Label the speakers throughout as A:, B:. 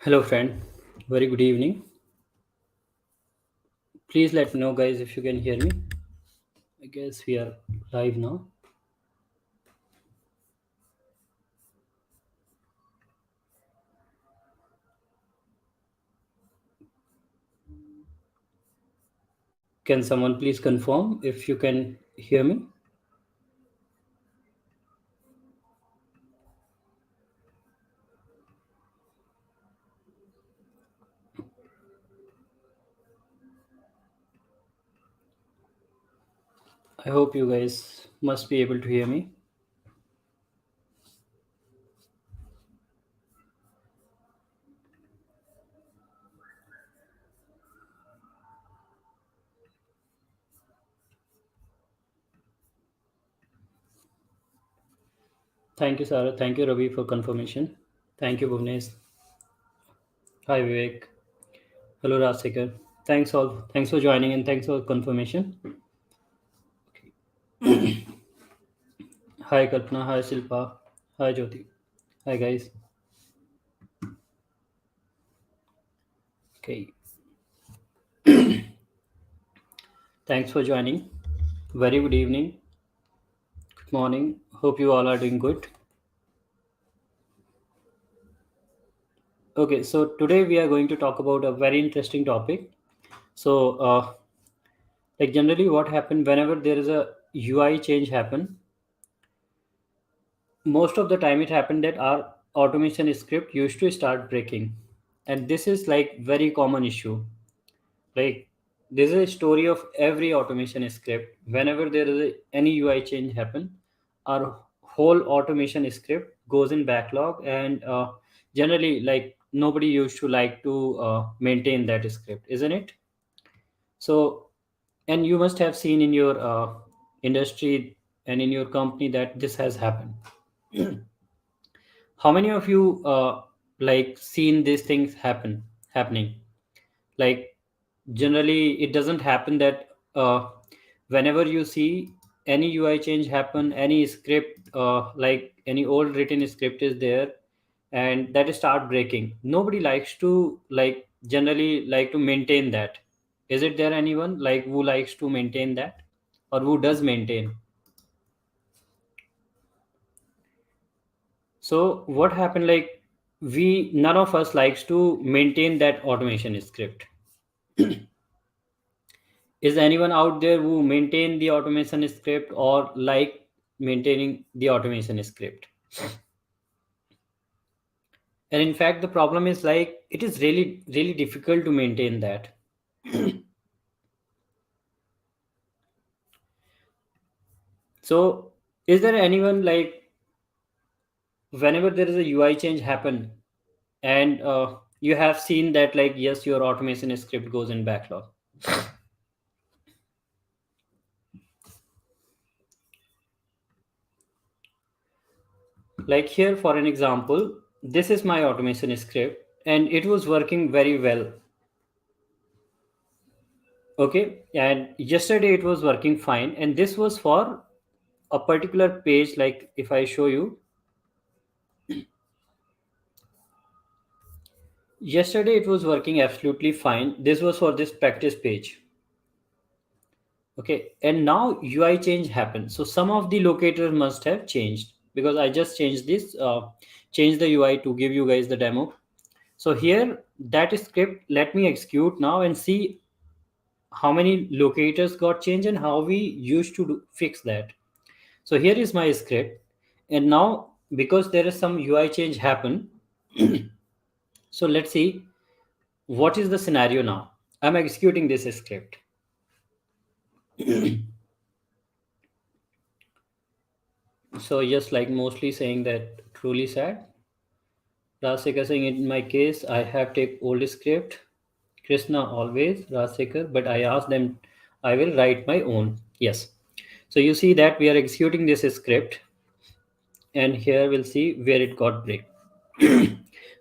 A: Hello, friend. Very good evening. Please let me know, guys, if you can hear me. I guess we are live now. Can someone please confirm if you can hear me? I hope you guys must be able to hear me. Thank you, Sarah. Thank you, Ravi, for confirmation. Thank you, Bhuvnesh. Hi, Vivek. Hello, Rasekar. Thanks all. Thanks for joining and thanks for confirmation. Hi, Kalpana. Hi, Silpa. Hi, Jyoti. Hi, guys. Okay. Thanks for joining. Very good evening. Good morning. Hope you all are doing good. Okay, so today we are going to talk about a very interesting topic. So, like generally, what happened whenever there is a UI change happen, most of the time it happened that our automation script used to start breaking, and this is like very common issue. Like this is a story of every automation script. Whenever there is any UI change happen, our whole automation script goes in backlog, and generally, like nobody used to like to maintain that script, isn't it? So, and you must have seen in your industry and in your company that this has happened. How many of you like seen these things happening? Like generally, it doesn't happen that whenever you see any UI change happen, any script like any old written script is there, and that start breaking. Nobody likes to like generally like to maintain that. Is it there anyone like who likes to maintain that, or who does maintain? So what happened, like we none of us likes to maintain that automation script. Is anyone out there who maintain the automation script or like maintaining the automation script? And in fact, the problem is like it is really difficult to maintain that. So is there anyone like whenever there is a UI change happen, and you have seen that like yes, your automation script goes in backlog? Like here for an example, this is my automation script and it was working very well. Okay, and yesterday it was working fine, and this was for a particular page. Like if I show you, yesterday it was working absolutely fine. This was for this practice page. Okay, and now UI change happened, so some of the locators must have changed because I just changed this change the UI to give you guys the demo. So here that script, let me execute now and see how many locators got changed and how we used to fix that. So here is my script, and now because there is some UI change happen, so let's see what is the scenario now. I'm executing this script. So just like mostly saying that truly sad. Rasika saying in my case I have take old script. Krishna always Rasika, but I asked them I will write my own. Yes. So you see that we are executing this script, and here we'll see where it got break.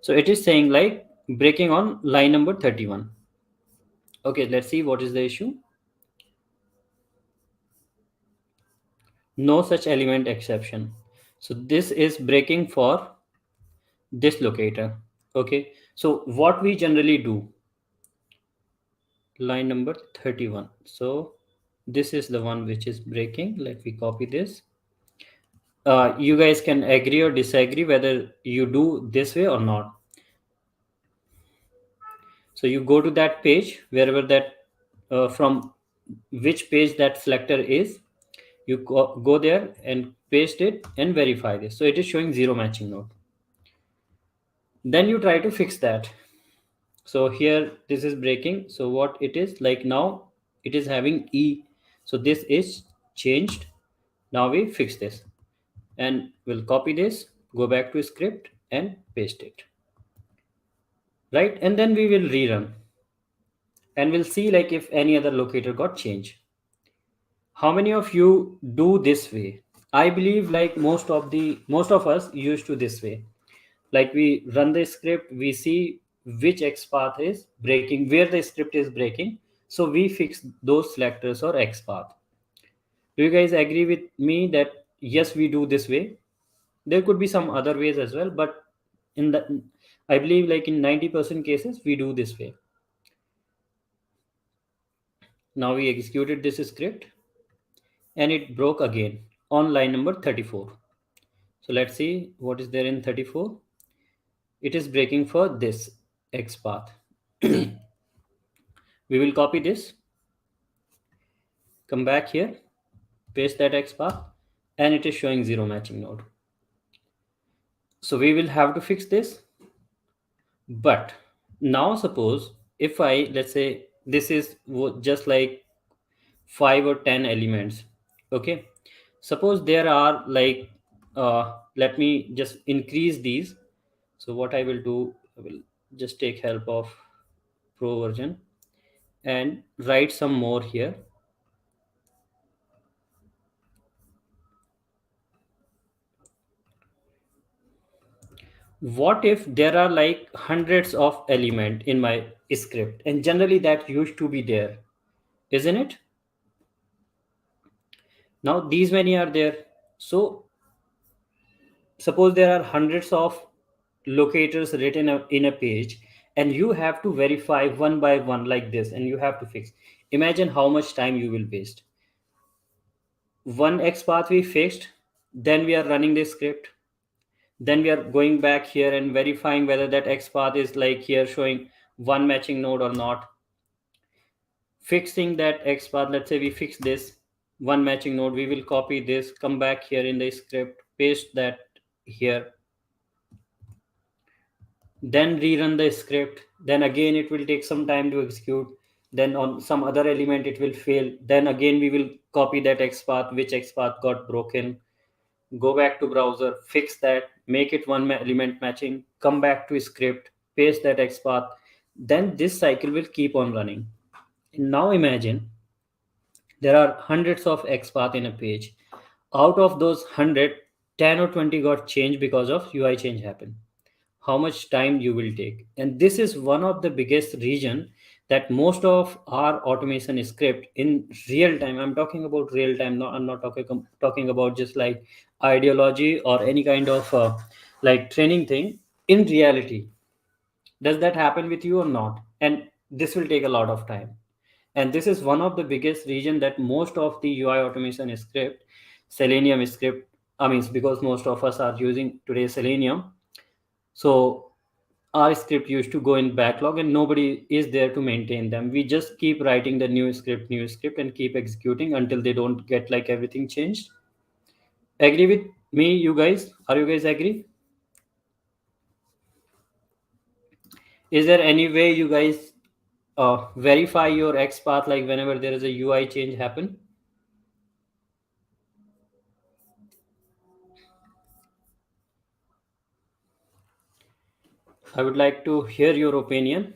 A: So it is saying like breaking on line number 31. Okay, let's see what is the issue. No such element exception. So this is breaking for this locator. Okay, so what we generally do, line number 31. So this is the one which is breaking. Let me copy this. You guys can agree or disagree whether you do this way or not. So you go to that page, wherever that, from which page that selector is, you go there and paste it and verify this. So it is showing zero matching node. Then you try to fix that. So here this is breaking. So what it is like now, it is having E. So this is changed. Now we fix this and we'll copy this, go back to script and paste it. Right? And then we will rerun and we'll see like if any other locator got changed. How many of you do this way? I believe like most of us used to this way. Like we run the script, we see which XPath is breaking, where the script is breaking. So we fix those selectors or XPath. Do you guys agree with me that yes, we do this way? There could be some other ways as well, but in the I believe like in 90% cases we do this way. Now we executed this script and it broke again on line number 34. So let's see what is there in 34. It is breaking for this X path. We will copy this, come back here, paste that X path, and it is showing zero matching node. So we will have to fix this. But now suppose if I, let's say this is just like 5 or 10 elements. Okay. Suppose there are like, let me just increase these. So what I will do, I will just take help of pro version and write some more here. What if there are like hundreds of element in my script, and generally that used to be there, isn't it? Now these many are there. So suppose there are hundreds of locators written in a page, and you have to verify one by one like this, and you have to fix. Imagine how much time you will waste. One X path we fixed, then we are running this script, then we are going back here and verifying whether that X path is like here showing one matching node or not. Fixing that X path, let's say we fix this one matching node, we will copy this, come back here in the script, paste that here, then rerun the script. Then again it will take some time to execute. Then on some other element it will fail. Then again we will copy that XPath, which XPath got broken, go back to browser, fix that, make it one element matching, come back to script, paste that XPath. Then this cycle will keep on running. Now imagine there are hundreds of XPath in a page. Out of those 100, 10 or 20 got changed because of UI change happened. How much time you will take? And this is one of the biggest reason that most of our automation script in real time, I'm talking about real time, I'm not talking about just like ideology or any kind of like training thing. In reality, does that happen with you or not? And this will take a lot of time. And this is one of the biggest reason that most of the UI automation script, Selenium script, I mean because most of us are using today Selenium. So our script used to go in backlog and nobody is there to maintain them. We just keep writing the new script and keep executing until they don't get like everything changed. Agree with me, you guys? Are you guys agree? Is there any way you guys verify your XPath like whenever there is a UI change happen? I would like to hear your opinion.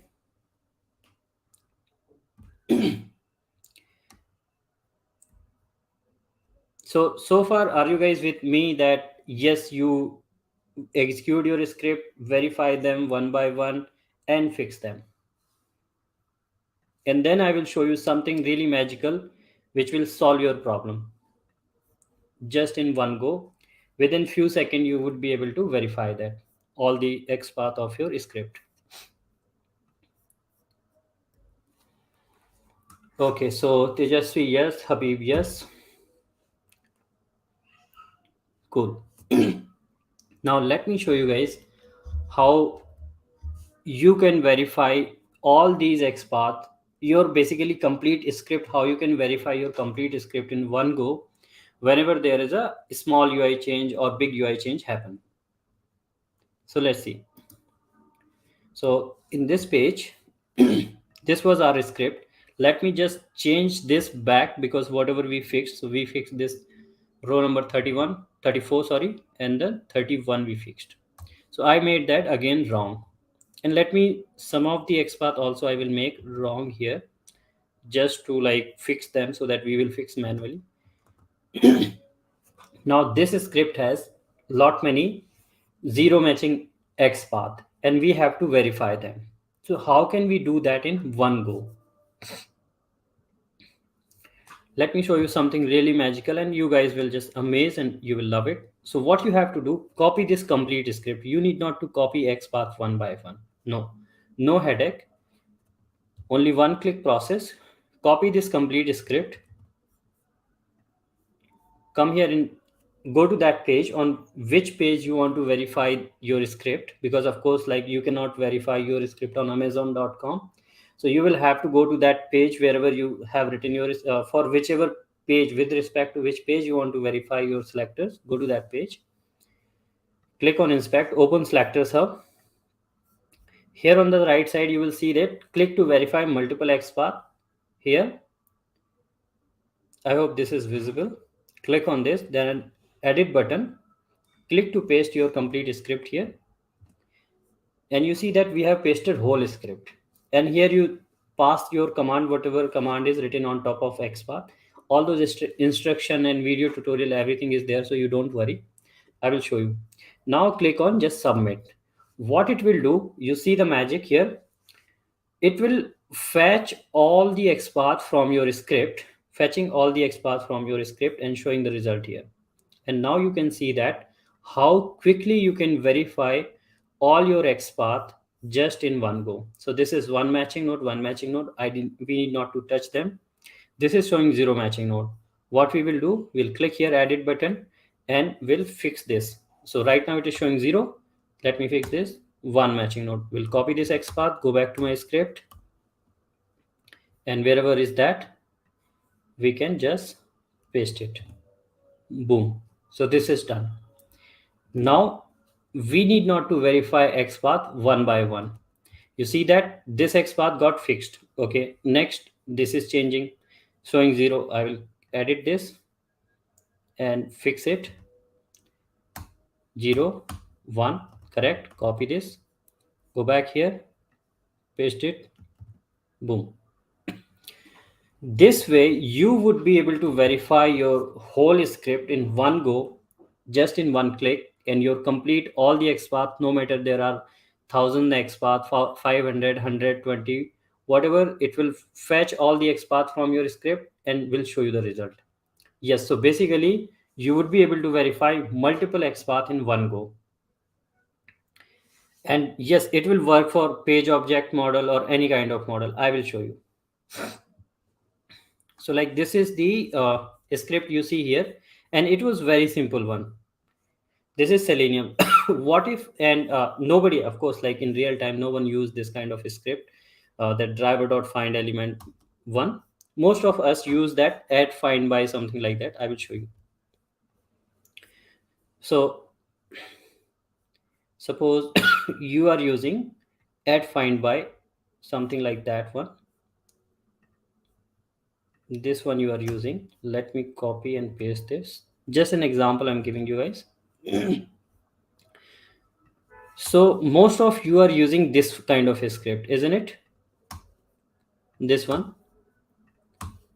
A: So far, are you guys with me that yes, you execute your script, verify them one by one, and fix them? And then I will show you something really magical which will solve your problem just in one go. Within few seconds, you would be able to verify that. all the XPath of your script. Okay, so Tejasvi, yes. Habib, yes. Cool. Now let me show you guys how you can verify all these XPath, your basically complete script, how you can verify your complete script in one go whenever there is a small UI change or big UI change happen. So let's see. So in this page, this was our script. Let me just change this back because whatever we fixed, so we fixed this row number 31, 34, sorry, and then 31 we fixed. So I made that again wrong. And let me, some of the XPath also I will make wrong here just to like fix them so that we will fix manually. Now this script has lot many zero matching XPath and we have to verify them. So how can we do that in one go? Let me show you something really magical and you guys will just amaze and you will love it. So what you have to do, copy this complete script. You need not to copy XPath one by one. No, no headache, only one click process. Copy this complete script, come here and go to that page on which page you want to verify your script, because of course like you cannot verify your script on amazon.com. So you will have to go to that page wherever you have written your for whichever page, with respect to which page you want to verify your selectors, go to that page, click on inspect, open selectors hub. Here on the right side you will see that click to verify multiple XPath. Here, I hope this is visible. Click on this, then edit button, click to paste your complete script here, and you see that we have pasted whole script, and here you pass your command, whatever command is written on top of XPath. All those instruction and video tutorial, everything is there, so you don't worry. I will show you. Now click on just submit. What it will do, you see the magic here, it will fetch all the XPath from your script, fetching all the XPath from your script and showing the result here. And now you can see that how quickly you can verify all your XPath just in one go. So this is one matching node, one matching node. We need not to touch them. This is showing zero matching node. What we will do, we'll click here edit button and we'll fix this. So right now it is showing zero. Let me fix this. One matching node. We'll copy this XPath, go back to my script, and wherever is that, we can just paste it. Boom. So this is done. Now we need not to verify XPath one by one. You see that this XPath got fixed. Okay, next this is changing, showing zero. I will edit this and fix it. 0, 1, correct. Copy this, go back here, paste it, boom. This way you would be able to verify your whole script in one go, just in one click, and your complete all the XPath, no matter there are 1000 XPath, 500, 120, whatever, it will fetch all the XPath from your script and will show you the result. Yes, so basically you would be able to verify multiple XPath in one go. And yes, it will work for page object model or any kind of model. I will show you. So like this is the script you see here, and it was very simple one. This is Selenium. What if, and nobody, of course, like in real time, no one used this kind of script, that driver.find element one. Most of us use that add find by something like that. I will show you. So suppose you are using add find by something like that one. This one you are using. Let me copy and paste this. Just an example I'm giving you guys. So most of you are using this kind of a script, isn't it? This one,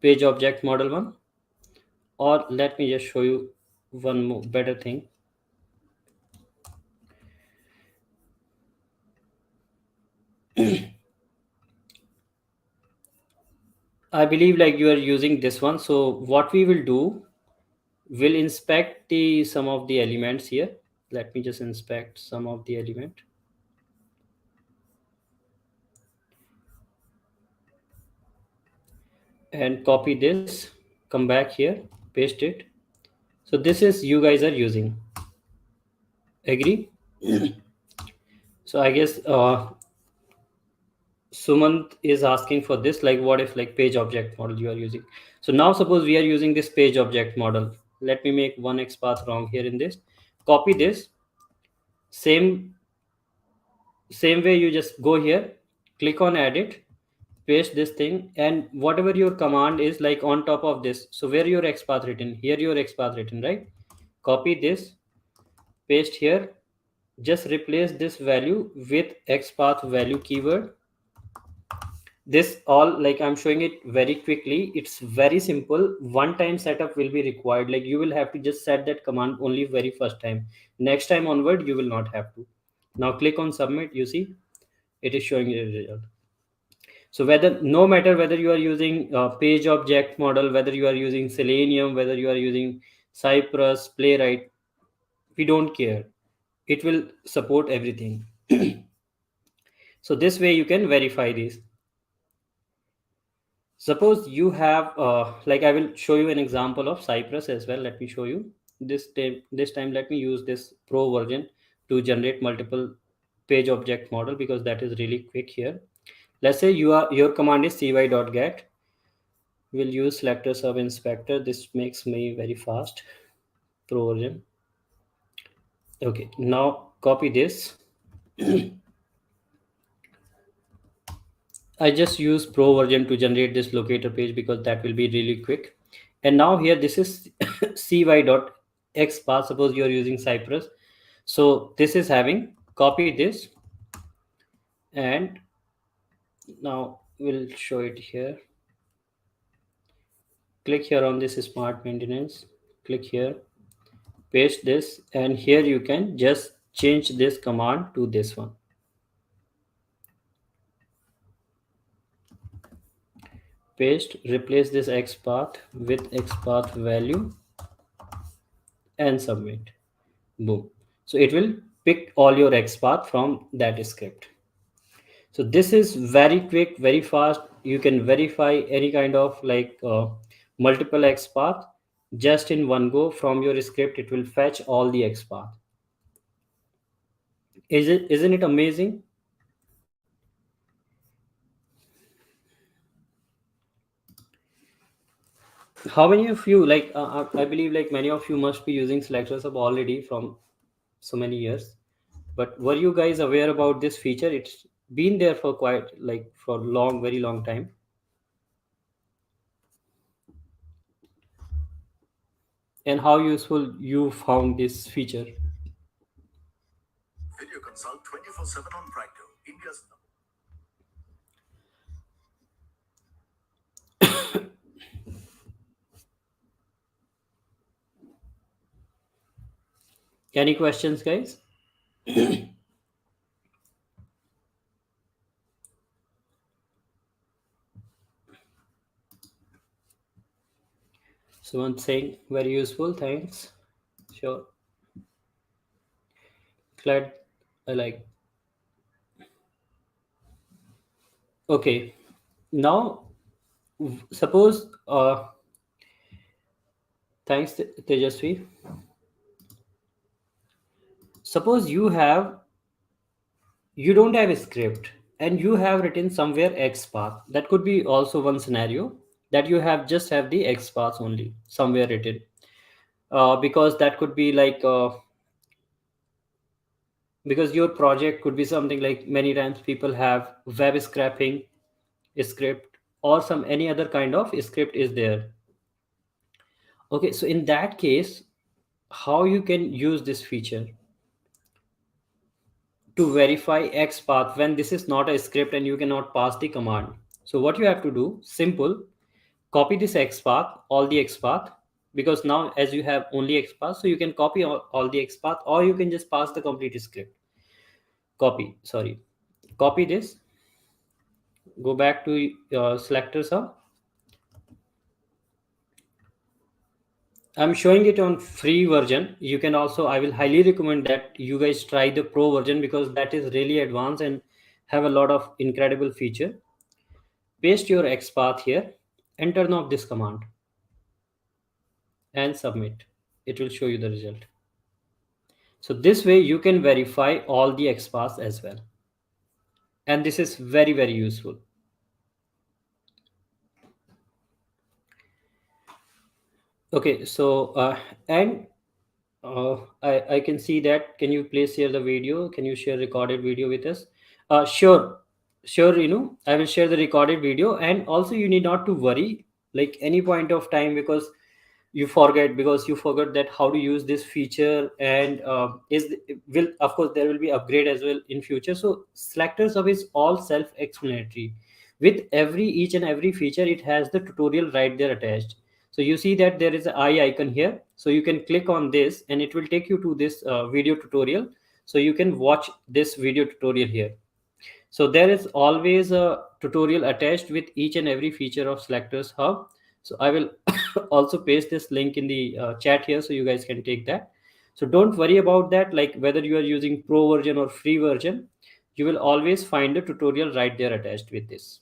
A: page object model one. Or let me just show you one more better thing. I believe like you are using this one. So what we will do, we'll inspect the some of the elements here. Let me just inspect some of the element and copy this, come back here, paste it. So this is you guys are using. Agree? So I guess Sumant is asking for this, like what if like page object model you are using. So now suppose we are using this page object model. Let me make one XPath wrong here in this. Copy this. Same way you just go here, click on edit, paste this thing, and whatever your command is like on top of this. So where your XPath written? Here your XPath written, right? Copy this, paste here. Just replace this value with XPath value keyword. This all, like I'm showing it very quickly, it's very simple. One time setup will be required, like you will have to just set that command only very first time. Next time onward you will not have to. Now click on submit, you see it is showing a result. So whether, no matter whether you are using page object model, whether you are using Selenium, whether you are using Cypress, Playwright, we don't care, it will support everything. So this way you can verify these. Suppose you have like I will show you an example of Cypress as well. Let me show you this time let me use this pro version to generate multiple page object model, because that is really quick here. Let's say your command is cy.get. We'll use selector sub inspector. This makes me very fast. Pro version. Okay, now copy this. I just use pro version to generate this locator page because that will be really quick. And now here this is cy.xpath. Suppose you are using Cypress. So this is having, copy this, and now we'll show it here. Click here on this smart maintenance. Click here, paste this, and here you can just change this command to this one. Paste, replace this XPath with XPath value and submit. Boom. So it will pick all your XPath from that script. So this is very quick, very fast. You can verify any kind of like multiple XPath just in one go from your script. It will fetch all the XPath. Isn't it amazing? How many of you like I believe like many of you must be using SelectorsHub already from so many years. But were you guys aware about this feature? It's been there for quite like for long, very long time. And how useful you found this feature? Video consult 24/7 on Practo, India's. Any questions, guys? Someone saying very useful. Thanks. Sure. Glad I like. Okay. Now, suppose. Thanks, Tejasvi. Suppose you don't have a script and you have written somewhere XPath. That could be also one scenario, that you have just have the XPath only somewhere written. Because that could be like because your project could be something like, many times people have web scraping script or some any other kind of script is there. Okay, so in that case, how you can use this feature to verify XPath when this is not a script and you cannot pass the command? So what you have to do, simple, copy this XPath, all the XPath, because now as you have only XPath, so you can copy all the XPath, or you can just pass the complete script. Copy this, go back to selector sub, I'm showing it on free version. You can also, I will highly recommend that you guys try the pro version because that is really advanced and have a lot of incredible feature. Paste your XPath here and turn off this command and submit. It will show you the result. So this way you can verify all the XPaths as well. And this is very, very useful. Okay, so and I can see that. Can you please share the video? Can you share recorded video with us? Sure, sure. I will share the recorded video, and also you need not to worry like any point of time because you forgot that how to use this feature and is will of course there will be upgrade as well in future. So selectors of is all self-explanatory. With each and every feature, it has the tutorial right there attached. So you see that there is an eye icon here, so you can click on this and it will take you to this video tutorial, so you can watch this video tutorial here. So there is always a tutorial attached with each and every feature of Selectors Hub. So I will also paste this link in the chat here so you guys can take that. So don't worry about that, like whether you are using pro version or free version, you will always find a tutorial right there attached with this.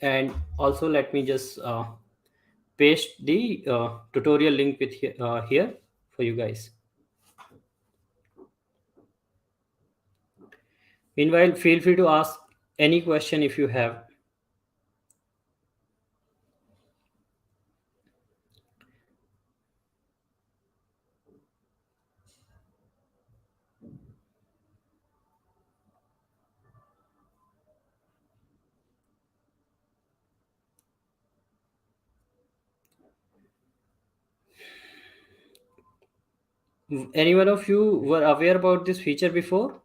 A: And also let me just paste the tutorial link with here for you guys. Meanwhile, feel free to ask any question if you have. Any one of you were aware about this feature before?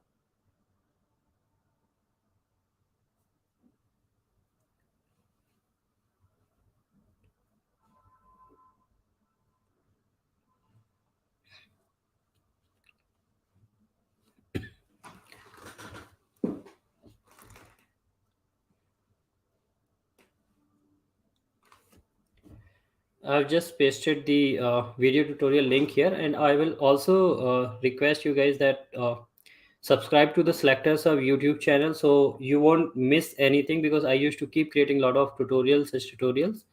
A: I've just pasted the video tutorial link here, and I will also request you guys that subscribe to the Selectors of YouTube channel so you won't miss anything, because I used to keep creating a lot of such tutorials,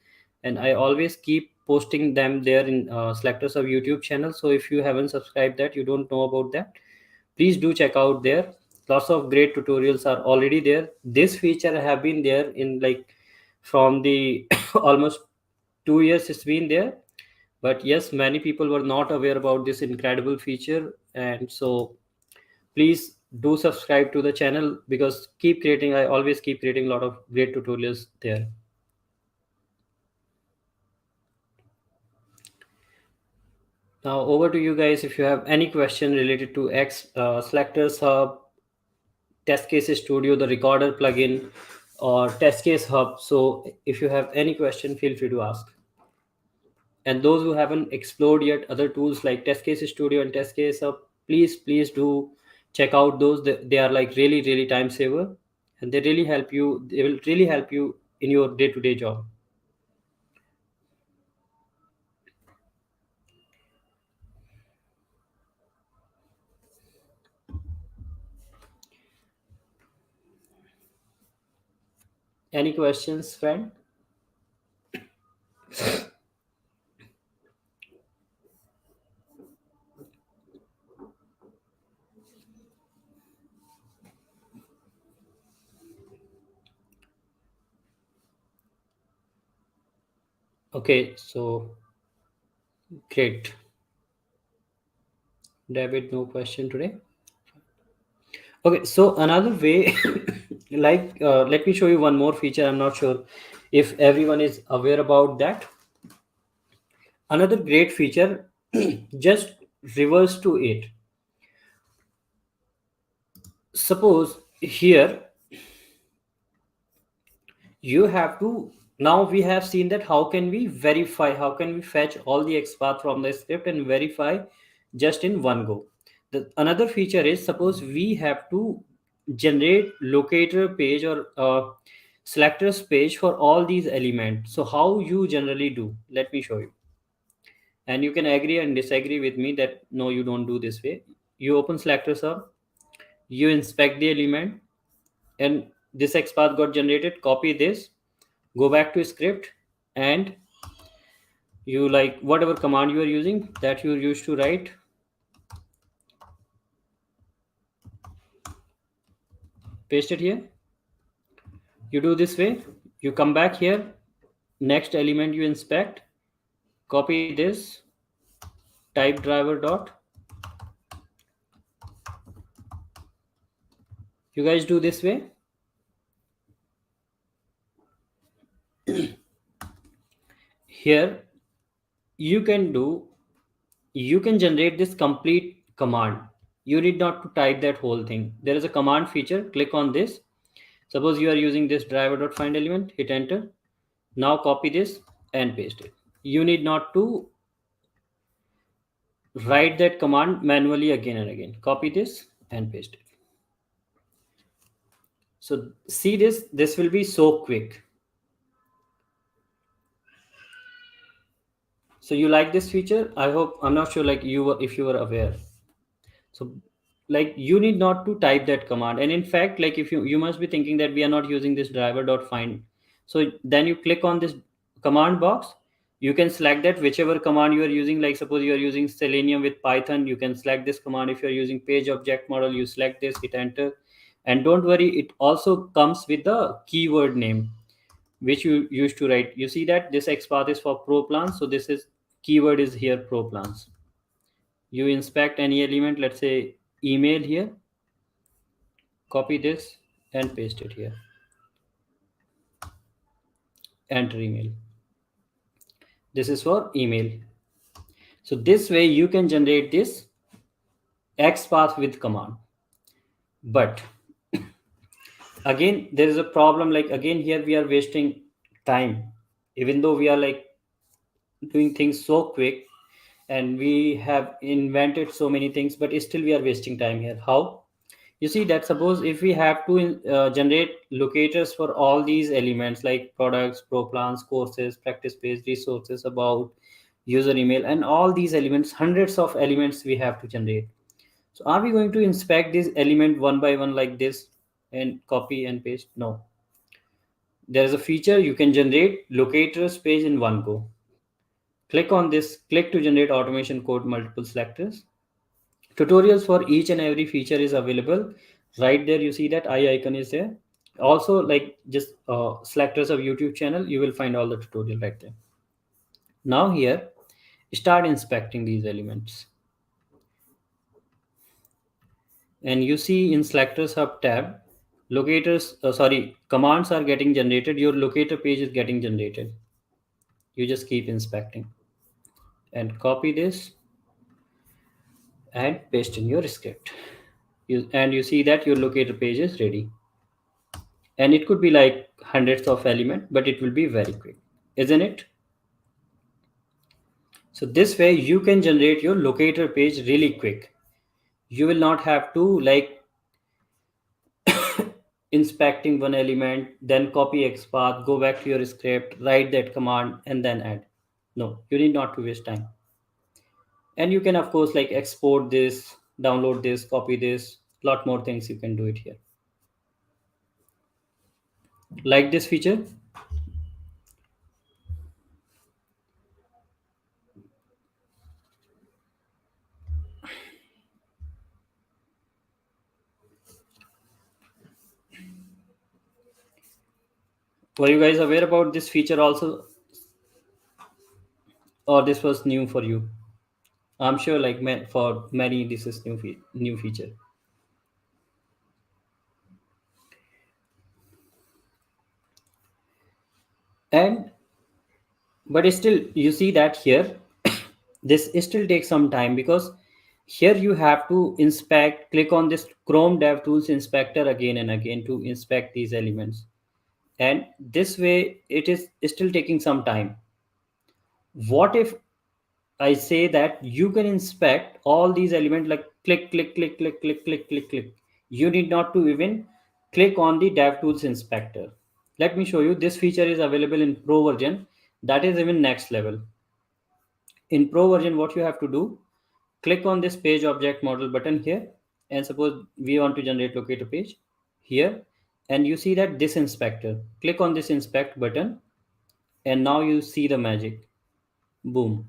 A: and I always keep posting them there in Selectors of YouTube channel. So if you haven't subscribed that, you don't know about that, please do check out there. Lots of great tutorials are already there. This feature have been there in like from the almost 2 years it's been there, but yes, many people were not aware about this incredible feature, and so please do subscribe to the channel because I always keep creating a lot of great tutorials there. Now over to you guys. If you have any question related to Selectors Hub, Test Case Studio, the recorder plugin, or Test Case Hub, so if you have any question, feel free to ask. And those who haven't explored yet other tools like Test Case Studio and Test Case Hub, please do check out those. They are like really really time saver, and they will really help you in your day-to-day job. Any questions, friend? Okay, so great. David, no question today. Okay, so another way, like let me show you one more feature. I'm not sure if everyone is aware about that. Another great feature, just reverse to it. Suppose here you have to, now we have seen that how can we verify, how can we fetch all the XPath from the script and verify just in one go. The another feature is, suppose we have to generate locator page or selectors page for all these elements. So how you generally do, let me show you. And you can agree and disagree with me that no, you don't do this way. You open SelectorsHub, you inspect the element, and this XPath got generated. Copy this, go back to script, and you like whatever command you are using that you used to write, paste it here. You do this way, you come back here, next element you inspect, copy this, type driver dot. You guys do this way. Here you can do, you can generate this complete command. You need not to type that whole thing. There is a command feature, click on this. Suppose you are using this driver dot find element, hit enter. Now copy this and paste it. You need not to write that command manually again and again. Copy this and paste it. So see this will be so quick. So you like this feature? I hope, I'm not sure like you were, if you were aware. So like you need not to type that command. And in fact, like if you must be thinking that we are not using this driver dot find. So then you click on this command box. You can select that whichever command you are using. Like suppose you are using Selenium with Python, you can select this command. If you are using page object model, you select this, hit enter. And don't worry, it also comes with the keyword name which you used to write. You see that this XPath is for pro plans. So this is keyword is here, pro plans. You inspect any element, let's say email here, copy this and paste it here, enter email. This is for email. So this way you can generate this XPath with command. But again, there is a problem. Like again, here we are wasting time, even though we are like doing things so quick and we have invented so many things, but still we are wasting time here. How? You see that suppose if we have to generate locators for all these elements like products, pro plans, courses, practice page, resources, about, user email, and all these elements, hundreds of elements we have to generate. So are we going to inspect this element one by one like this and copy and paste? No. There is a feature you can generate locators page in one go. Click on this, click to generate automation code multiple selectors. Tutorials for each and every feature is available right there. You see that eye icon is there. Also, like just selectors of YouTube channel, you will find all the tutorial right there. Now here, start inspecting these elements. And you see in selectors hub tab, commands are getting generated. Your locator page is getting generated. You just keep inspecting and copy this and paste in your script. And you see that your locator page is ready. And it could be like hundreds of elements, but it will be very quick, isn't it? So this way you can generate your locator page really quick. You will not have to like inspecting one element, then copy XPath, go back to your script, write that command, and then add. No, you need not to waste time. And you can of course like export this, download this, copy this, lot more things you can do it here. Like this feature? Were you guys aware about this feature also, or this was new for you? I'm sure like for many this is new feature. And but still you see that here this still takes some time, because here you have to inspect, click on this Chrome DevTools inspector again and again to inspect these elements. And this way it is still taking some time. What if I say that you can inspect all these elements like click, click, click, click, click, click, click, click. You need not to even click on the DevTools inspector. Let me show you. This feature is available in Pro version. That is even next level. In Pro version, what you have to do, click on this page object model button here, and suppose we want to generate locator page here, and you see that this inspector. Click on this inspect button, and now you see the magic. Boom.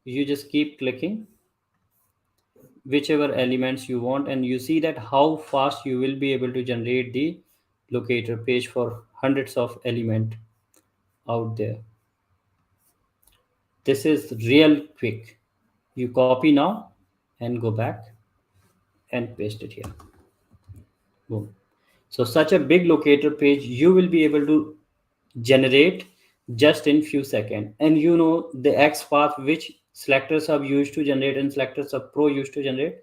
A: You just keep clicking whichever elements you want, and you see that how fast you will be able to generate the locator page for hundreds of element out there. This is real quick. You copy now and go back and paste it here. Boom. So such a big locator page you will be able to generate just in few seconds. And you know the X path which SelectorsHub used to generate and SelectorsHub Pro used to generate,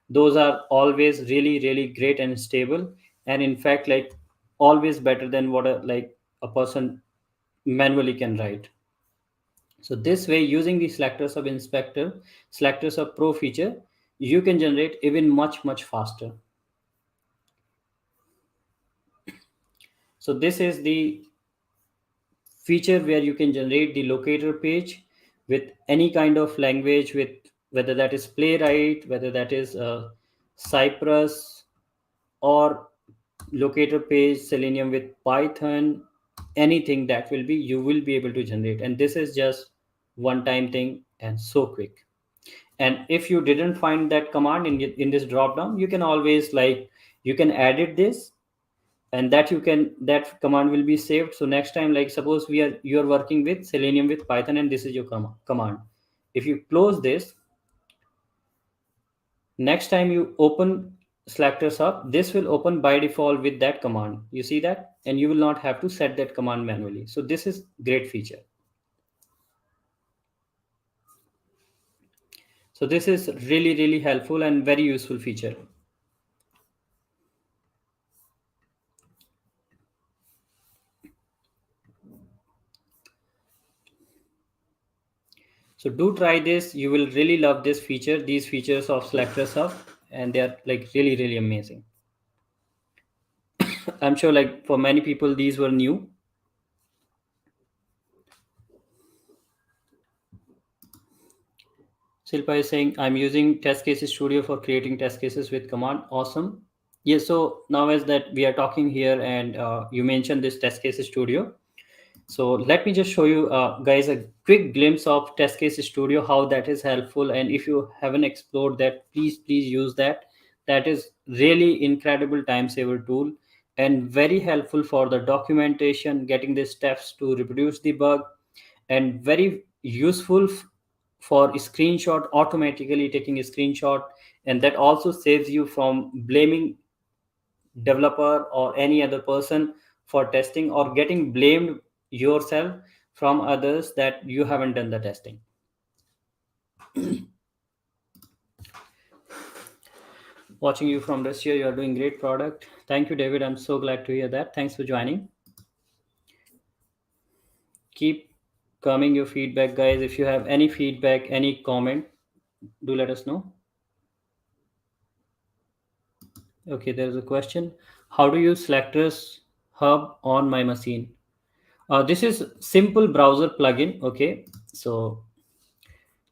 A: those are always really really great and stable, and in fact like always better than what a person manually can write. So this way, using the SelectorsHub inspector, SelectorsHub Pro feature, you can generate even much faster. So this is the feature where you can generate the locator page with any kind of language, with whether that is playwright, whether that is cypress, or locator page selenium with python, anything that will be, you will be able to generate. And this is just one time thing and so quick. And if you didn't find that command in this drop down, you can always you can edit this, and that command will be saved. So next time, like suppose you're working with selenium with python, and this is your command. If you close this, next time you open selectors up, this will open by default with that command. You see that, and you will not have to set that command manually. So this is great feature. So this is really helpful and very useful feature. So do try this. You will really love this feature, these features of SelectorsHub, and they are like really amazing. I'm sure like for many people these were new. Silpa is saying I'm using Test Cases Studio for creating test cases with command. Awesome. Yes. So now as that we are talking here, and you mentioned this Test Cases Studio. So let me just show you guys a quick glimpse of Test Case Studio, how that is helpful. And if you haven't explored that, please use that. That is really incredible time saver tool and very helpful for the documentation, getting the steps to reproduce the bug, and very useful for screenshot, automatically taking a screenshot. And that also saves you from blaming developer or any other person for testing, or getting blamed yourself from others that you haven't done the testing. Watching you from Russia, you are doing great product. Thank you, David. I'm so glad to hear that. Thanks for joining. Keep coming your feedback, guys. If you have any feedback, any comment, do let us know. Okay, there's a question. How to use Selectors Hub on my machine? This is simple browser plugin. Okay, so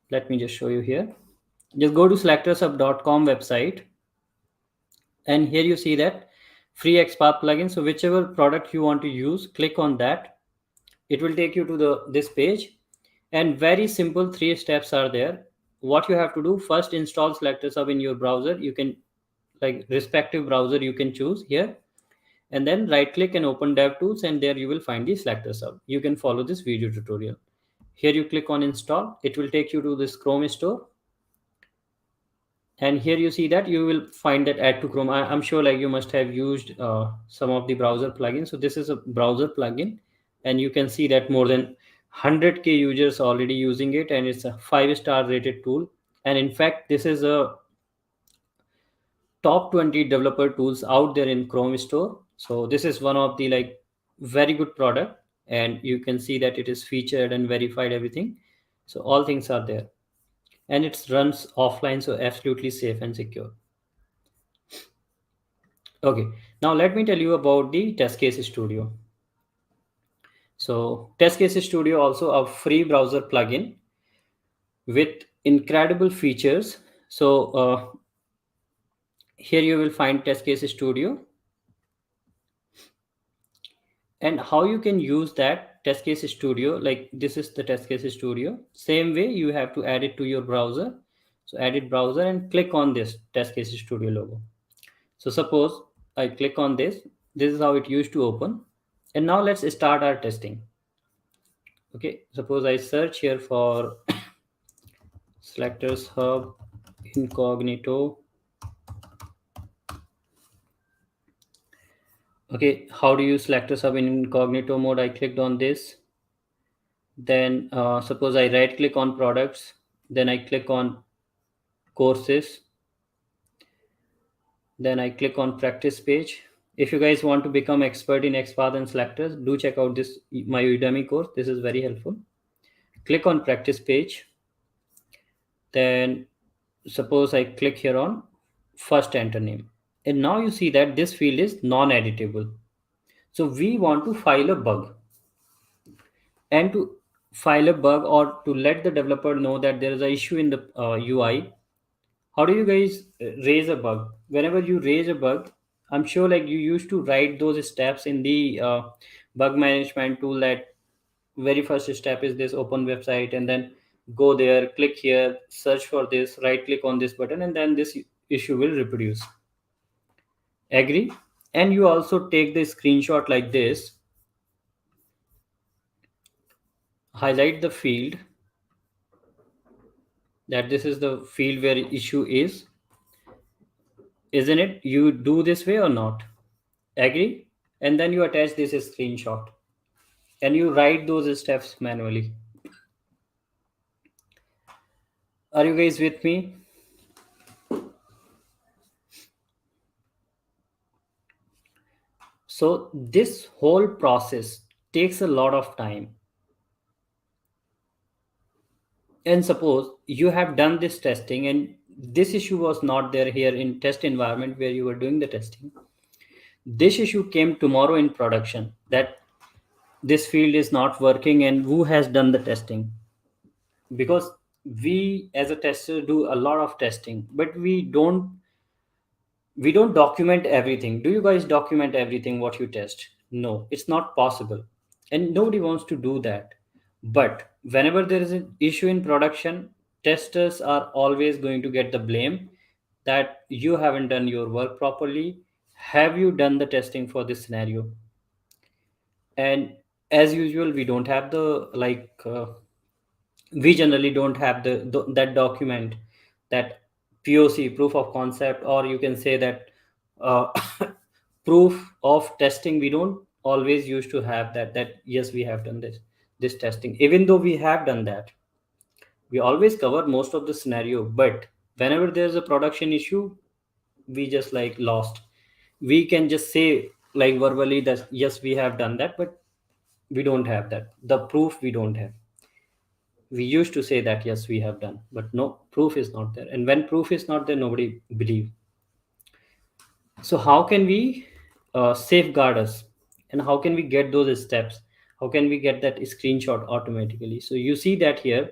A: let me just show you here. Just go to selectorshub.com website, and here you see that free XPath plugin. So whichever product you want to use, click on that. It will take you to this page, and very simple 3 steps are there. What you have to do, first install SelectorsHub in your browser. You can like respective browser you can choose here, and then right click and open DevTools, and there you will find the SelectorsHub. You can follow this video tutorial. Here you click on install. It will take you to this Chrome store, and here you see that you will find that add to Chrome. I'm sure like you must have used some of the browser plugins. So this is a browser plugin, and you can see that more than 100k users already using it, and it's a 5-star rated tool. And in fact, this is a top 20 developer tools out there in Chrome store. So this is one of the like very good product, and you can see that it is featured and verified everything. So all things are there, and it runs offline, so absolutely safe and secure. Okay, now let me tell you about the Test Case Studio. So Test Case Studio also a free browser plugin with incredible features. So here you will find Test Case Studio, and how you can use that Test Case Studio. Like this is the Test Case Studio. Same way you have to add it to your browser. So edit browser and click on this Test Case Studio logo. So suppose I click on this. This is how it used to open. And now let's start our testing. Okay, suppose I search here for Selectors Hub Incognito. Okay, how do you select a sub in incognito mode? I clicked on this. Then suppose I right click on products. Then I click on courses. Then I click on practice page. If you guys want to become expert in XPath and selectors, do check out this my Udemy course. This is very helpful. Click on practice page. Then suppose I click here on first enter name. And now you see that this field is non-editable. So we want to file a bug. And to file a bug or to let the developer know that there is an issue in the UI, how do you guys raise a bug? Whenever you raise a bug, I'm sure like you used to write those steps in the bug management tool. That very first step is this: open website, and then go there, click here, search for this, right click on this button, and then this issue will reproduce. Agree? And you also take the screenshot like this, highlight the field, that this is the field where issue is, isn't it? You do this way or not? Agree? And then you attach this screenshot and you write those steps manually. Are you guys with me? So this whole process takes a lot of time. And suppose you have done this testing and this issue was not there here in test environment where you were doing the testing. This issue came tomorrow in production, that this field is not working, and who has done the testing? Because we as a tester do a lot of testing, but we don't document everything. Do you guys document everything what you test? No, it's not possible, and nobody wants to do that. But whenever there is an issue in production, testers are always going to get the blame that you haven't done your work properly. Have you done the testing for this scenario? And as usual, we don't have the we generally don't have that document, that POC, proof of concept, or you can say that uh, proof of testing. We don't always used to have that yes, we have done this testing. Even though we have done that, we always cover most of the scenario, but whenever there's a production issue, we just like lost. We can just say like verbally that yes, we have done that, but we don't have that, the proof we don't have. We used to say that yes, we have done, but no, proof is not there, and when proof is not there, nobody believe. So how can we safeguard us, and how can we get those steps? How can we get that screenshot automatically? So you see that here,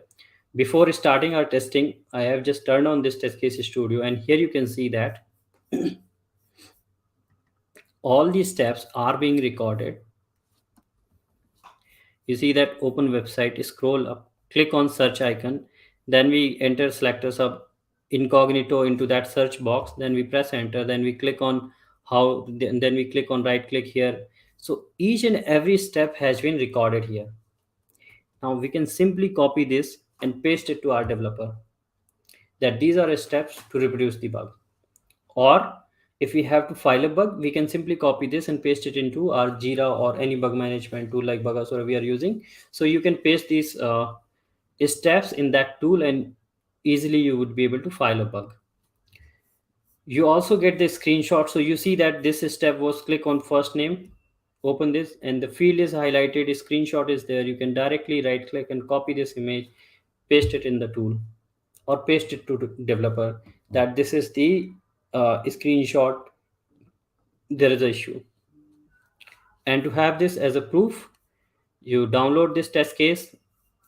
A: before starting our testing, I have just turned on this test case studio, and here you can see that all these steps are being recorded. You see that open website, scroll up, click on search icon, then we enter SelectorsHub Incognito into that search box, then we press enter, then we click on how, then we click on right click here. So each and every step has been recorded here. Now we can simply copy this and paste it to our developer, that these are steps to reproduce the bug. Or if we have to file a bug, we can simply copy this and paste it into our Jira or any bug management tool like Bugasura we are using. So you can paste these steps in that tool, and easily you would be able to file a bug. You also get the screenshot. So you see that this step was click on first name, open this, and the field is highlighted, screenshot is there. You can directly right click and copy this image, paste it in the tool, or paste it to the developer that this is the screenshot, there is an issue. And to have this as a proof, You download this test case.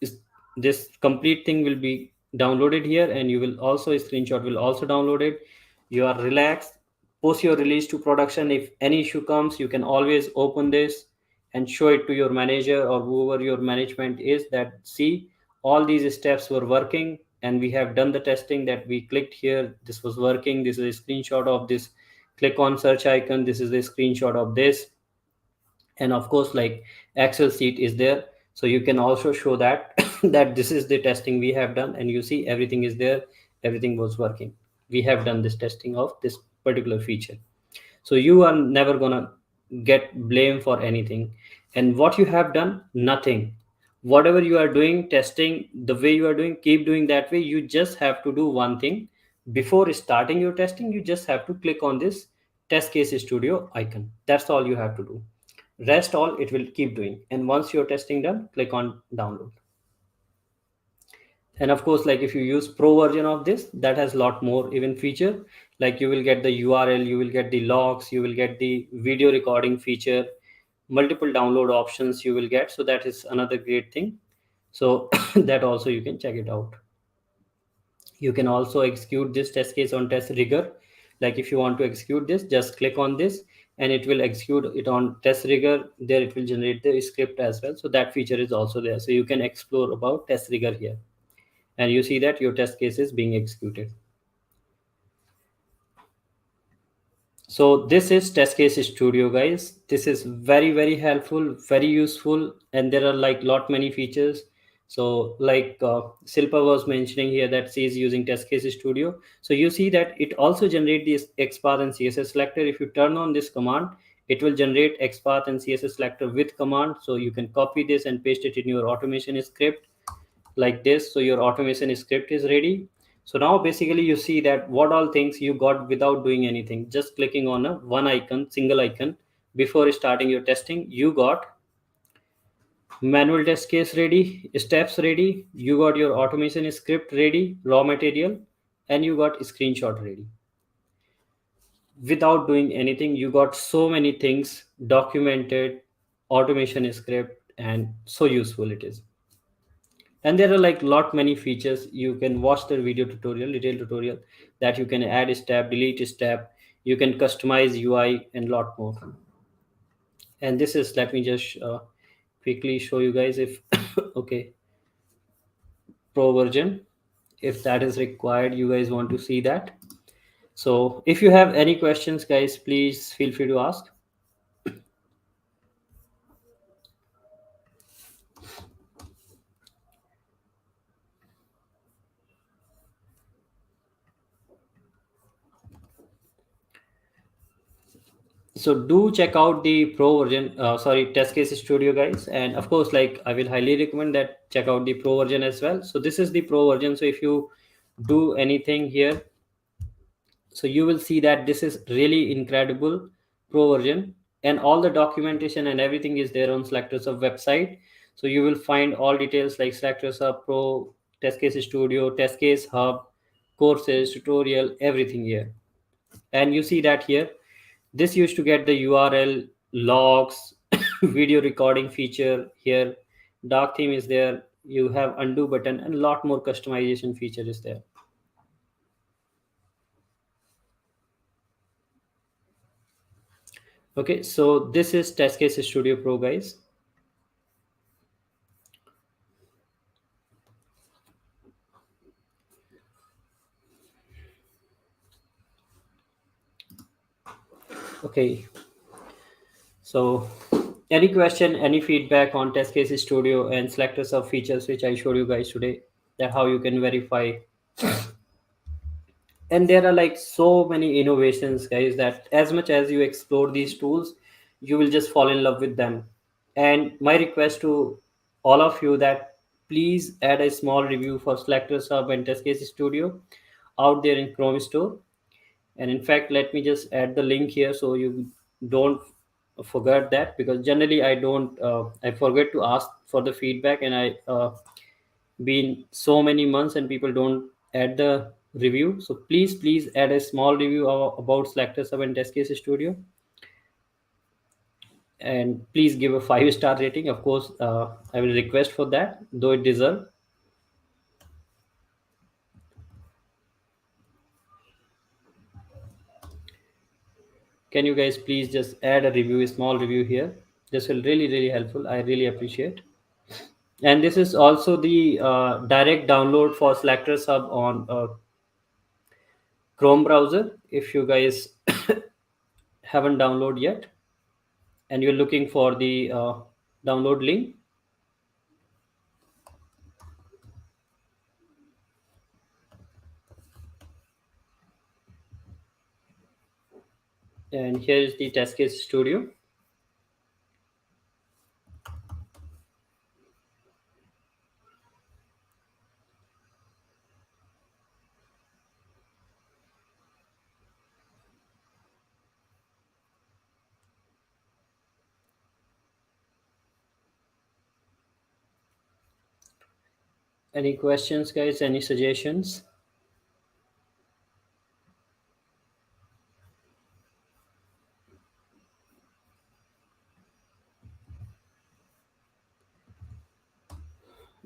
A: is this complete thing will be downloaded here, and you will also, a screenshot will also download it. You are relaxed. Post your release to production. If any issue comes, you can always open this and show it to your manager or whoever your management is, that see, all these steps were working and we have done the testing, that we clicked here, this was working, this is a screenshot of this, click on search icon, this is a screenshot of this. And of course, like, excel sheet is there, so you can also show that that this is the testing we have done, and you see everything is there, everything was working, we have done this testing of this particular feature. So you are never gonna get blamed for anything. And what you have done, nothing. Whatever you are doing, testing, the way you are doing, keep doing that way. You just have to do one thing. Before starting your testing, you just have to click on this test case studio icon. That's all you have to do. Rest all it will keep doing. And once your testing done, click on download. And of course, like, if you use pro version of this, that has a lot more even feature. Like, you will get the url, you will get the logs, you will get the video recording feature, multiple download options you will get. So that is another great thing. So that also you can check it out. You can also execute this test case on test rigger. Like, if you want to execute this, just click on this and it will execute it on test rigger. There it will generate the script as well. So that feature is also there, so you can explore about test rigger here, and you see that your test case is being executed. So this is test case studio, guys. This is very, very helpful, very useful, and there are like lot many features. So like Silpa was mentioning here that she is using test case studio. So you see that it also generate this XPath and CSS selector. If you turn on this command, it will generate XPath and CSS selector with command. So you can copy this and paste it in your automation script like this. So your automation script is ready. So now basically you see that what all things you got without doing anything, just clicking on a one icon, single icon. Before starting your testing, you got manual test case ready, steps ready, you got your automation script ready, raw material, and you got screenshot ready. Without doing anything, you got so many things documented, automation script, and so useful it is. And there are like lot many features. You can watch the video tutorial, detailed tutorial, that you can add a step, delete a step, you can customize UI, and lot more. And this is, let me just quickly show you guys if okay, pro version, if that is required, you guys want to see that. So if you have any questions, guys, please feel free to ask. So do check out the pro version, sorry, test case studio, guys. And of course, like, I will highly recommend that check out the pro version as well. So this is the pro version. So if you do anything here, so you will see that this is really incredible pro version, and all the documentation and everything is there on SelectorsHub website. So you will find all details like SelectorsHub pro, test case studio, test case hub, courses, tutorial, everything here. And you see that here, this used to get the url, logs, video recording feature here, dark theme is there, you have undo button, and a lot more customization feature is there. Okay, so this is test case studio pro, guys. Okay, so any question, any feedback on test case studio and selectors of features which I showed you guys today, that how you can verify. And there are like so many innovations, guys, that as much as you explore these tools, you will just fall in love with them. And my request to all of you, that please add a small review for selectors hub and test case studio out there in Chrome store. And in fact, let me just add the link here so you don't forget that, because generally I don't I forget to ask for the feedback, and I been so many months and people don't add the review. So please add a small review about selectors hub and test case studio. and please give a 5-star rating. Of course, I will request for that, though it deserve. Can you guys please just add a review, a small review here? This will really helpful. I really appreciate. And this is also the direct download for Selectors Hub on Chrome browser. If you guys haven't downloaded yet and you're looking for the download link, and here is the test case studio. Any questions, guys? Any suggestions?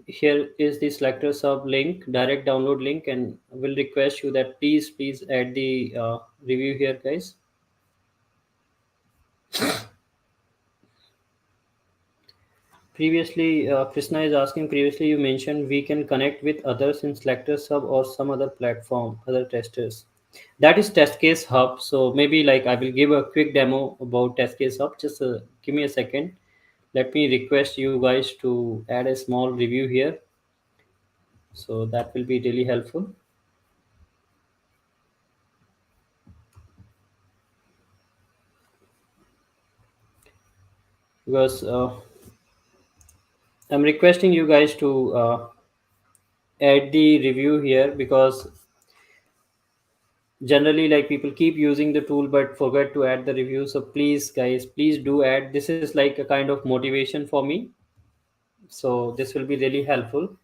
A: Here is the selector sub link, direct download link, and I will request you that please add the review here, guys. Previously, Krishna is asking, previously you mentioned we can connect with others in selector sub or some other platform, other testers. That is test case hub. So maybe like I will give a quick demo about test case hub. Just give me a second. Let me request you guys to add a small review here. So that will be really helpful. Because I'm requesting you guys to add the review here, because generally like people keep using the tool but forget to add the review. So please guys, please do add. This is like a kind of motivation for me. So this will be really helpful.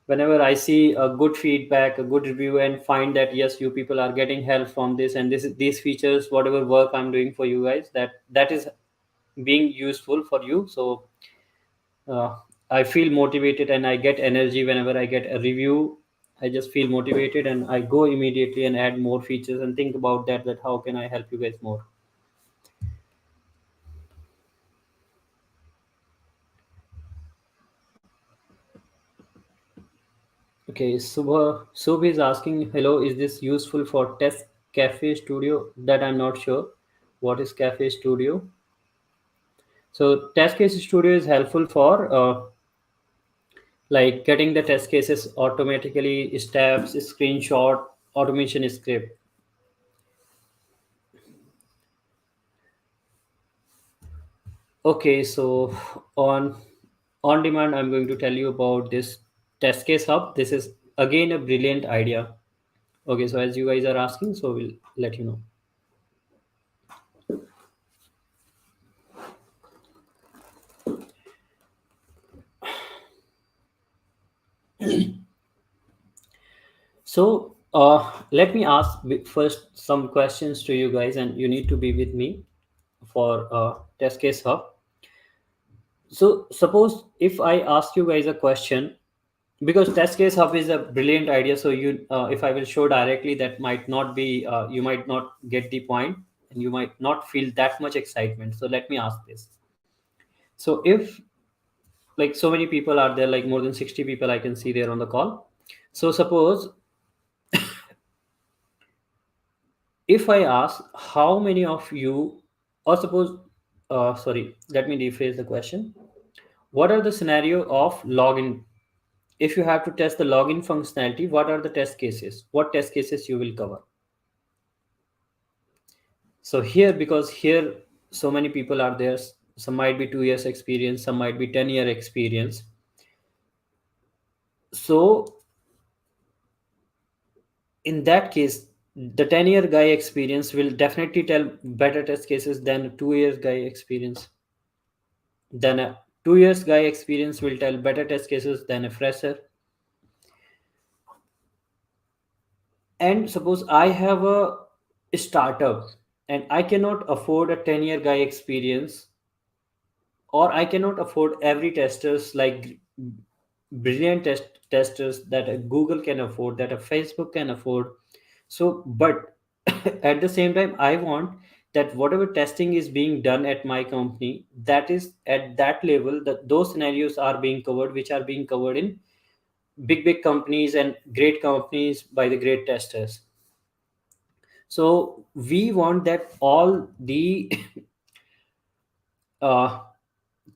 A: Whenever I see a good feedback, a good review, and find that yes, you people are getting help from this, and these features, whatever work I'm doing for you guys, that is being useful for you. So uh, I feel motivated and I get energy whenever I get a review. I just feel motivated and I go immediately and add more features and think about that how can I help you guys more. Okay, Subh is asking, hello, is this useful for test cafe studio? That I'm not sure. What is cafe studio? So test case studio is helpful for like getting the test cases automatically, steps, screenshot, automation script. Okay, so on on demand, I'm going to tell you about this test case hub. This is again a brilliant idea. Okay, so as you guys are asking, so we'll let you know. So let me ask first some questions to you guys, and you need to be with me for test case hub. So suppose if I ask you guys a question, because test case hub is a brilliant idea. So you, if I will show directly, that might not be, you might not get the point, and you might not feel that much excitement. So let me ask this. So if like so many people are there, like more than 60 people I can see there on the call. So suppose if I ask how many of you, or suppose, sorry, let me rephrase the question. What are the scenario of login? If you have to test the login functionality, what are the test cases? What test cases you will cover? So here, because here so many people are there, some might be 2 years experience, some might be 10-year experience. So in that case, the 10-year guy experience will definitely tell better test cases than a 2 years guy experience. Then a 2 years guy experience will tell better test cases than a fresher. And suppose I have a startup and I cannot afford a 10-year guy experience, or I cannot afford every testers like brilliant testers that a Google can afford, that a Facebook can afford. So, but at the same time, I want that whatever testing is being done at my company, that is at that level, that those scenarios are being covered, which are being covered in big companies and great companies by the great testers. So we want that all the uh,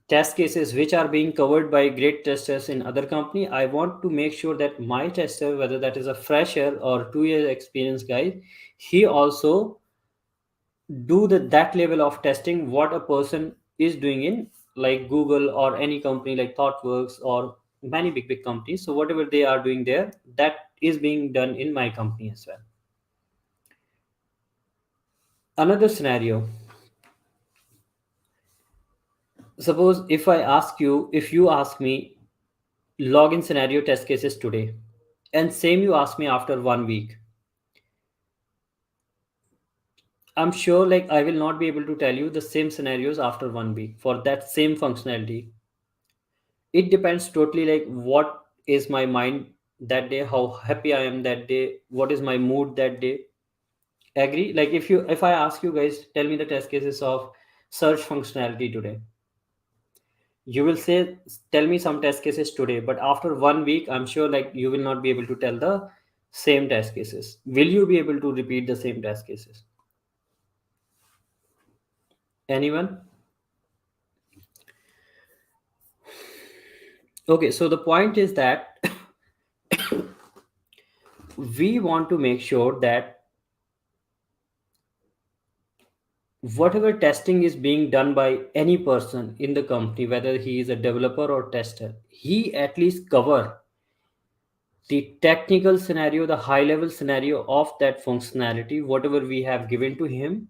A: test cases which are being covered by great testers in other company, I want to make sure that my tester, whether that is a fresher or 2 year experience guy, he also do that level of testing what a person is doing in like Google or any company like Thoughtworks or many big companies. So whatever they are doing there, that is being done in my company as well. Another scenario, suppose if you ask me login scenario test cases today, and same you ask me after 1 week, I'm sure like I will not be able to tell you the same scenarios after 1 week for that same functionality. It depends totally like what is my mind that day, how happy I am that day, what is my mood that day. Agree? Like if I ask you guys, tell me the test cases of search functionality today, you will say tell me some test cases today, but after 1 week I'm sure like you will not be able to tell the same test cases. Will you be able to repeat the same test cases? Anyone? Okay, so the point is that we want to make sure that whatever testing is being done by any person in the company, whether he is a developer or tester, he at least cover the technical scenario, the high level scenario of that functionality, whatever we have given to him,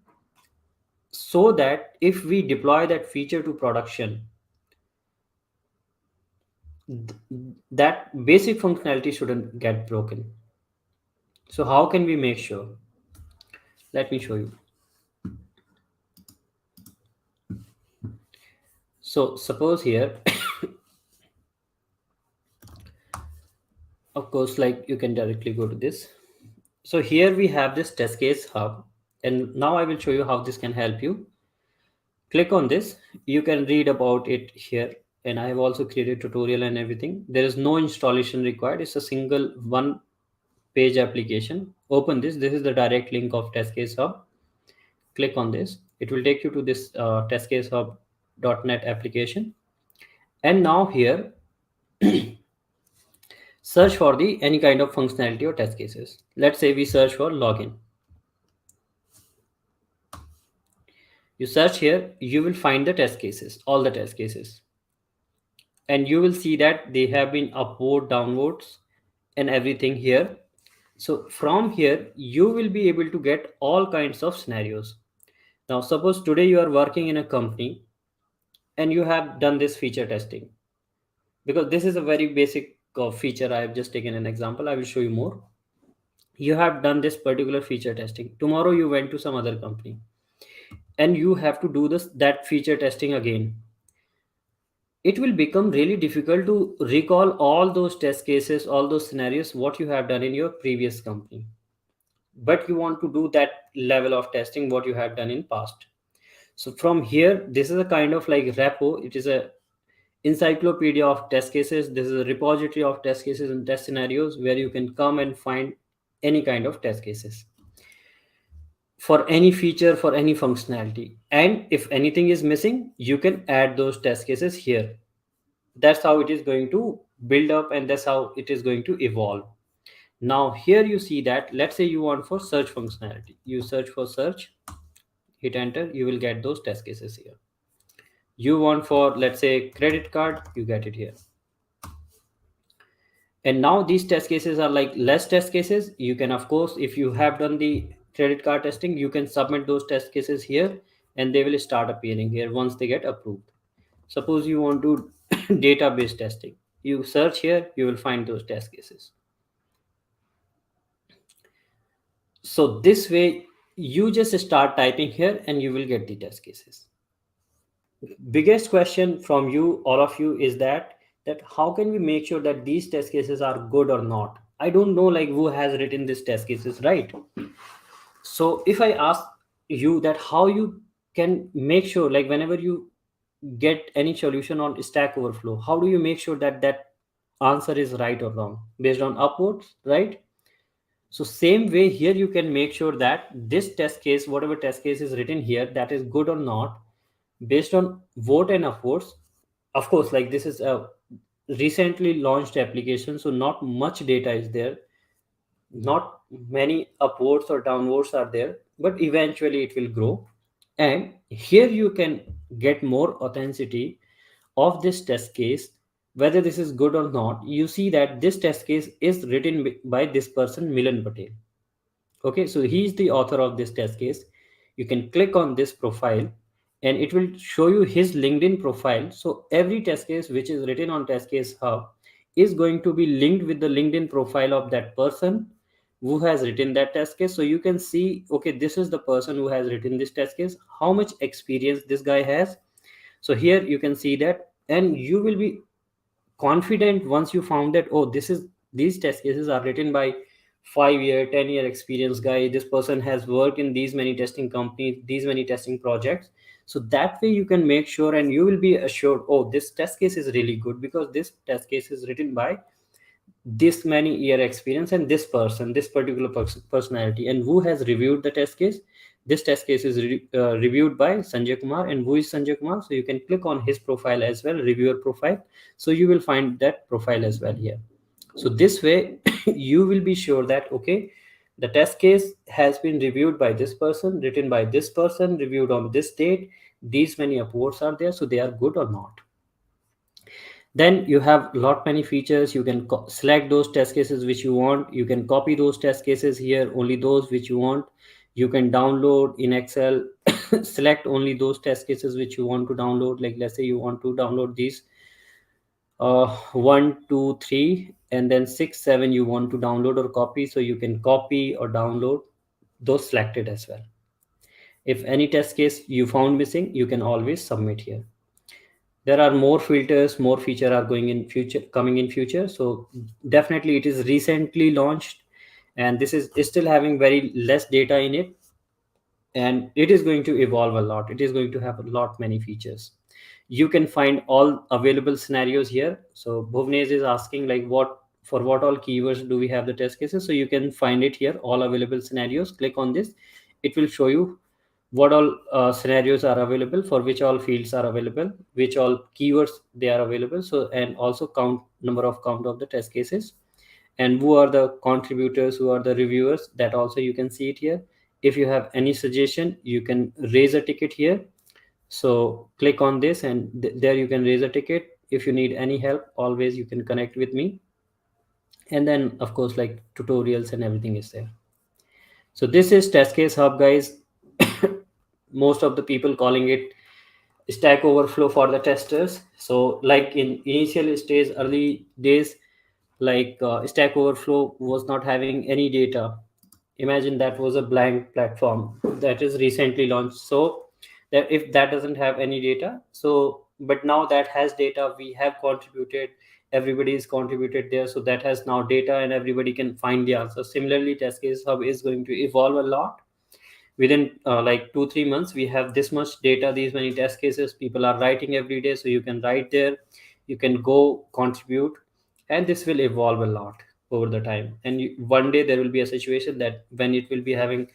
A: so that if we deploy that feature to production, that basic functionality shouldn't get broken. So how can we make sure? Let me show you. So suppose here, of course, like you can directly go to this. So here we have this test case hub, and now I will show you how this can help you. Click on this, you can read about it here, and I have also created tutorial and everything. There is no installation required. It's a single one page application. Open this. This is the direct link of test case hub. Click on this. It will take you to this testcasehub.net application. And now here, search for the any kind of functionality or test cases. Let's say we search for login. You search here, you will find the test cases, all the test cases. And you will see that they have been upward, downwards, and everything here. So from here, you will be able to get all kinds of scenarios. Now, suppose today you are working in a company and you have done this feature testing, because this is a very basic feature. I have just taken an example. I will show you more. You have done this particular feature testing. Tomorrow you went to some other company and you have to do this that feature testing again. It will become really difficult to recall all those test cases, all those scenarios, what you have done in your previous company. But you want to do that level of testing, what you have done in past. So from here, this is a kind of like repo. It is a encyclopedia of test cases. This is a repository of test cases and test scenarios where you can come and find any kind of test cases for any feature, for any functionality. And if anything is missing, you can add those test cases here. That's how it is going to build up, and that's how it is going to evolve. Now here you see that, let's say you want for search functionality, you search for search, hit enter, you will get those test cases here. You want for, let's say, credit card, you get it here. And now these test cases are like less test cases. You can, of course, if you have done the credit card testing, you can submit those test cases here, and they will start appearing here once they get approved. Suppose you want to database testing, you search here, you will find those test cases. So this way You just start typing here and you will get the test cases. Biggest question from you, all of you, is that how can we make sure that these test cases are good or not? I don't know like who has written these test cases, right? So if I ask you that how you can make sure, like whenever you get any solution on Stack Overflow, how do you make sure that that answer is right or wrong based on upvotes, right? So same way here you can make sure that this test case, whatever test case is written here, that is good or not based on vote and upvotes. Of course, like this is a recently launched application, so not much data is there, not many upwards or downwards are there, but eventually it will grow. And here you can get more authenticity of this test case, whether this is good or not. You see that this test case is written by this person, Milan Patel. Okay, so he is the author of this test case. You can click on this profile and it will show you his LinkedIn profile. So every test case which is written on Test Case Hub is going to be linked with the LinkedIn profile of that person who has written that test case. So you can see, okay, this is the person who has written this test case, how much experience this guy has. So here you can see that, and you will be confident once you found that, oh, this is, these test cases are written by 5 year 10-year experience guy, this person has worked in these many testing companies, these many testing projects. So that way you can make sure and you will be assured, oh, this test case is really good because this test case is written by this many year experience and this person, this particular personality, and who has reviewed the test case. This test case is reviewed by Sanjay Kumar. And who is Sanjay Kumar? So you can click on his profile as well, reviewer profile. So you will find that profile as well here. So this way you will be sure that, okay, the test case has been reviewed by this person, written by this person, reviewed on this date, these many upvotes are there, so they are good or not. Then you have lot many features. You can select those test cases which you want. You can copy those test cases here, only those which you want. You can download in Excel. Select only those test cases which you want to download. Like let's say you want to download these 1 2 3 and then 6 7 you want to download or copy, so you can copy or download those selected as well. If any test case you found missing, you can always submit here. There are more filters, more feature are going in future, coming in future. So definitely it is recently launched, and this is still having very less data in it, and it is going to evolve a lot. It is going to have a lot many features. You can find all available scenarios here. So Bhuvnesh is asking like what, for what all keywords do we have the test cases? So you can find it here, all available scenarios. Click on this, it will show you what all scenarios are available, for which all fields are available, which all keywords they are available. So, and also count, number of count of the test cases, and who are the contributors, who are the reviewers, that also you can see it here. If you have any suggestion, you can raise a ticket here. So click on this and there you can raise a ticket. If you need any help, always you can connect with me. And then of course like tutorials and everything is there. So this is Test Case Hub, guys. Most of the people calling it Stack Overflow for the testers. So like in initial stage, early days, like Stack Overflow was not having any data. Imagine that was a blank platform that is recently launched. So that if that doesn't have any data, so but now that has data, we have contributed, everybody is contributed there, so that has now data and everybody can find the answer. Similarly, Test Case Hub is going to evolve a lot. Within like 2 3 months we have this much data, these many test cases, people are writing every day, so you can write there, you can go contribute, and this will evolve a lot over the time. And one day there will be a situation that when it will be having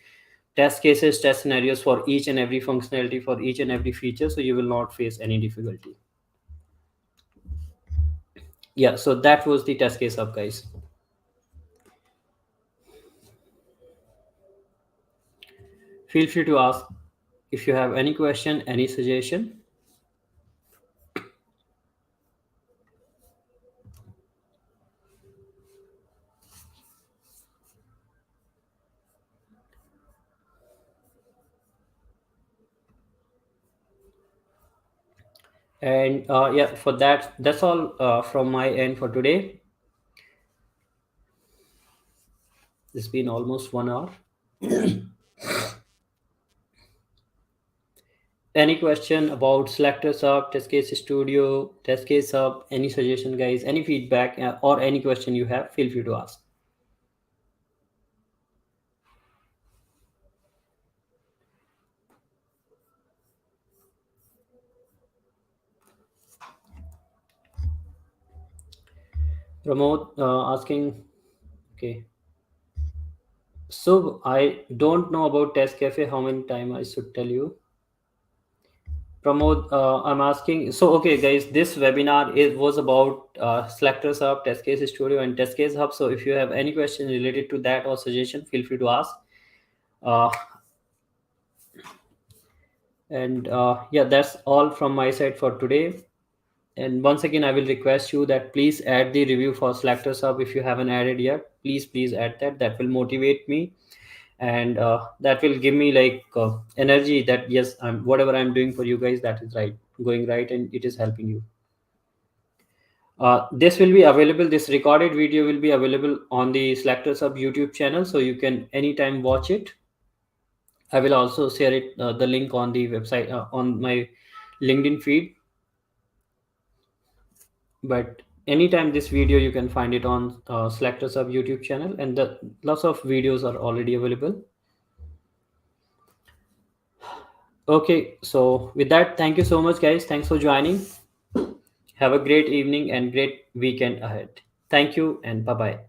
A: test cases, test scenarios for each and every functionality, for each and every feature, so you will not face any difficulty. Yeah, so that was the Test Case Hub, guys. Feel free to ask if you have any question, any suggestion. And yeah, for that, that's all from my end for today. It's been almost 1 hour. Any question about SelectorsHub, Test Case Studio, Test Case Hub, any suggestion, guys, any feedback, or any question you have, feel free to ask. Pramod asking, okay. So I don't know about Test Cafe. How many time I should tell you? Pramod, I'm asking. So okay, guys, this webinar was about Selectors Hub, Test Case Studio, and Test Case Hub. So if you have any question related to that or suggestion, feel free to ask. Uh, and yeah, that's all from my side for today. And once again, I will request you that please add the review for Selectors Hub if you haven't added yet. Please add that. That will motivate me, and that will give me like energy that yes, I'm whatever I'm doing for you guys, that is right, going right, and it is helping you. This will be available. This recorded video will be available on the Selectors Hub YouTube channel, so you can anytime watch it. I will also share it, the link on the website, on my LinkedIn feed. But anytime this video, you can find it on Selectors Hub YouTube channel, and the lots of videos are already available. Okay, so with that, thank you so much, guys. Thanks for joining. Have a great evening and great weekend ahead. Thank you and bye bye.